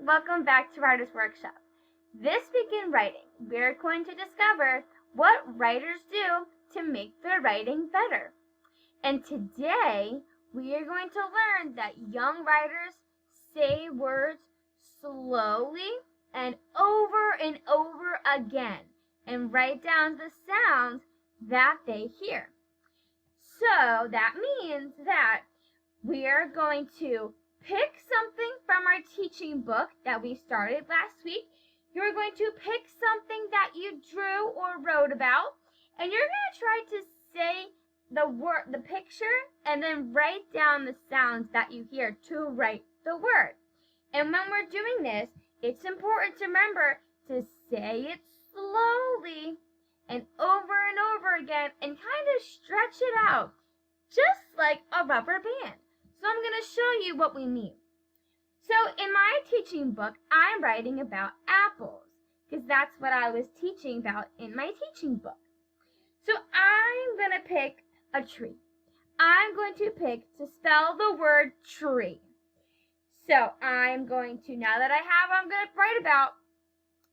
welcome back to Writer's Workshop. This week in writing, we're going to discover what writers do to make their writing better. And today, we are going to learn that young writers say words slowly and over again and write down the sounds that they hear. So that means that we are going to pick something from our teaching book that we started last week. You're going to pick something that you drew or wrote about, and you're going to try to say the picture and then write down the sounds that you hear to write the word. And when we're doing this, it's important to remember to say it slowly and over again and kind of stretch it out, just like a rubber band. So I'm going to show you what we mean. So in my teaching book, I'm writing about apples because that's what I was teaching about in my teaching book. So I'm going to pick a tree. I'm going to pick to spell the word tree. So I'm going to, now that I'm going to write about,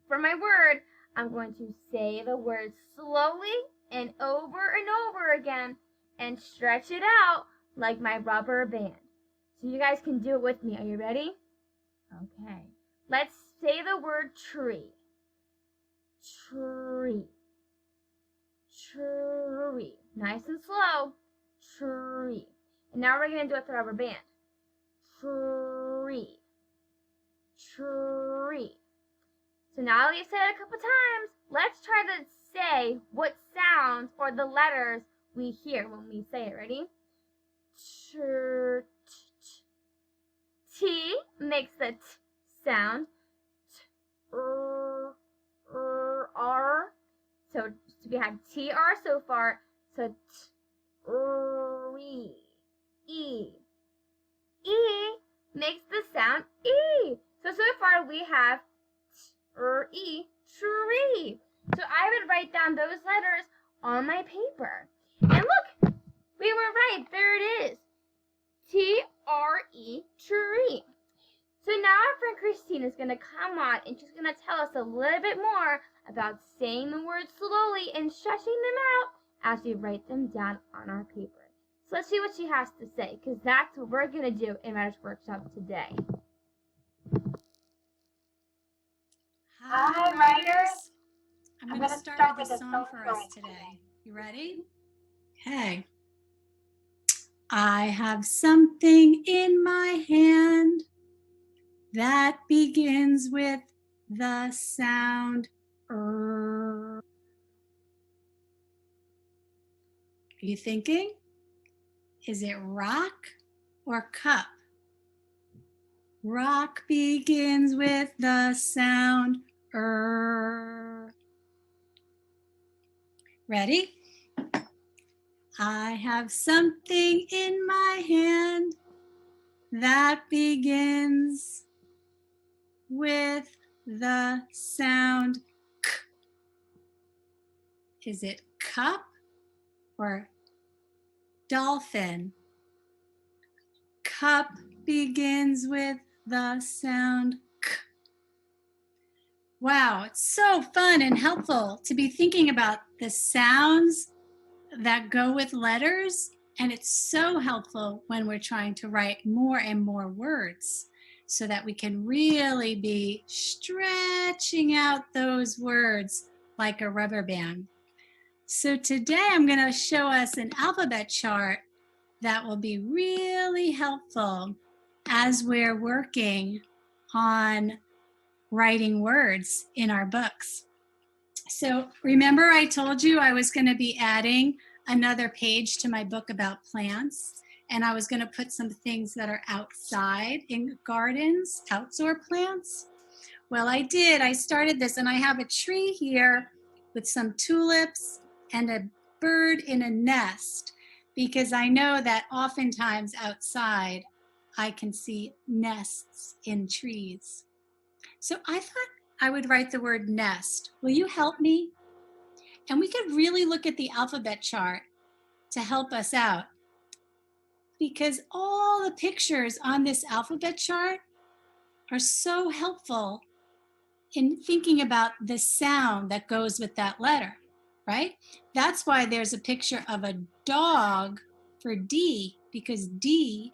for my word, I'm going to say the word slowly and over again and stretch it out like my rubber band. So you guys can do it with me. Are you ready? Okay. Let's say the word tree. Tree. Tree. Nice and slow. Tree. And now we're going to do it with the rubber band. Tree. Tree. So now that you've said it a couple times, let's try to say what sounds or the letters we hear when we say it. Ready? T makes the t sound. R. So we have TR so far. So t, E. E makes the sound E. So far we have E, tree. So I would write down those letters on my paper. And look, we were right. There it is. T-R-E, tree. So now our friend Christine is going to come on and she's going to tell us a little bit more about saying the words slowly and stretching them out as we write them down on our paper. So let's see what she has to say, because that's what we're going to do in Writer's Workshop today. Hi, writers. I'm going to start with a song for us today. You ready? Okay. I have something in my hand that begins with the sound R. Are you thinking? Is it rock or cup? Rock begins with the sound R. Ready? I have something in my hand that begins with the sound K. Is it cup or dolphin? Cup begins with the sound K. Wow, it's so fun and helpful to be thinking about the sounds that go with letters, and it's so helpful when we're trying to write more and more words so that we can really be stretching out those words like a rubber band. So today I'm going to show us an alphabet chart that will be really helpful as we're working on writing words in our books. So remember I told you I was going to be adding another page to my book about plants, and I was going to put some things that are outside in gardens, outdoor plants. Well, I did. I started this, and I have a tree here with some tulips and a bird in a nest, because I know that oftentimes outside I can see nests in trees. So I thought I would write the word nest. Will you help me? And we could really look at the alphabet chart to help us out, because all the pictures on this alphabet chart are so helpful in thinking about the sound that goes with that letter, right? That's why there's a picture of a dog for D, because D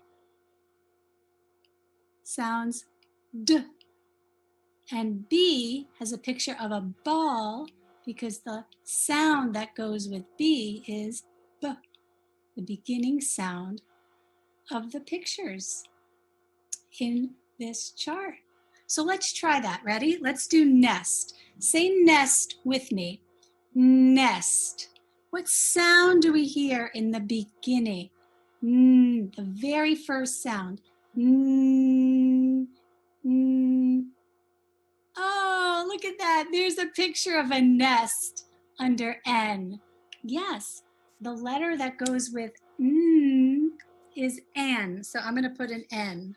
sounds D. And B has a picture of a ball because the sound that goes with B is B, the beginning sound of the pictures in this chart. So let's try that. Ready? Let's do nest. Say nest with me. Nest. What sound do we hear in the beginning? The very first sound. Oh, look at that. There's a picture of a nest under N. Yes, the letter that goes with is N. So I'm going to put an N.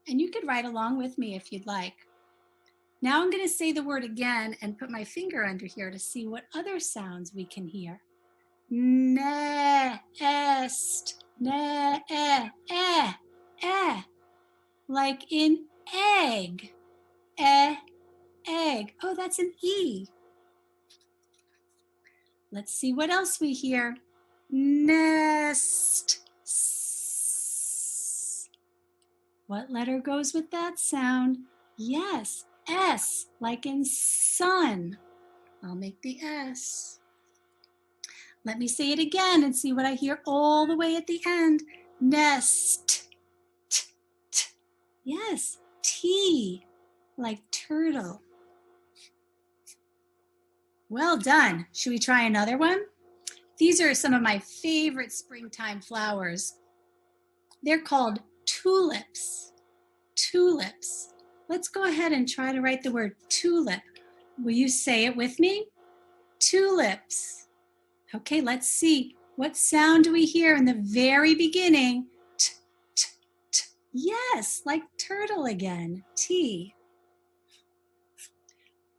And you could write along with me if you'd like. Now I'm going to say the word again and put my finger under here to see what other sounds we can hear. Nest, like in egg. Egg. Oh, that's an E. Let's see what else we hear. Nest. What letter goes with that sound? Yes, S, like in sun. I'll make the S. Let me say it again and see what I hear all the way at the end. Nest. Yes, T, like turtle. Well done. Should we try another one? These are some of my favorite springtime flowers. They're called tulips. Tulips. Let's go ahead and try to write the word tulip. Will you say it with me? Tulips. Okay, let's see. What sound do we hear in the very beginning? T, t, t. Yes, like turtle again. T.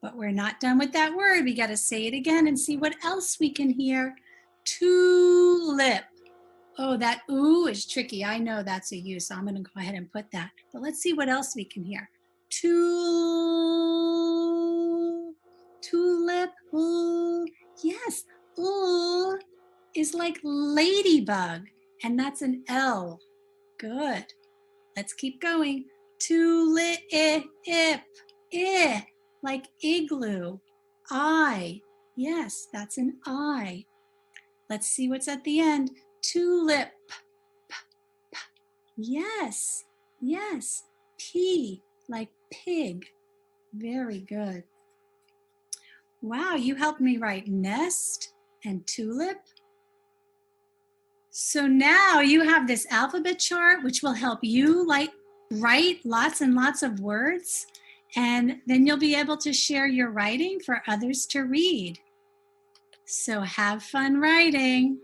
But we're not done with that word. We got to say it again and see what else we can hear. Tulip. Oh, that ooh is tricky. I know that's a U, so I'm going to go ahead and put that. But let's see what else we can hear. Tulip. Ooh. Yes. Ooh is like ladybug, and that's an L. Good. Let's keep going. Tulip. Like igloo. I. Yes, that's an I. Let's see what's at the end. Tulip. Yes, yes. P, like pig. Very good. Wow, you helped me write nest and tulip. So now you have this alphabet chart, which will help you write lots and lots of words. And then you'll be able to share your writing for others to read. So have fun writing.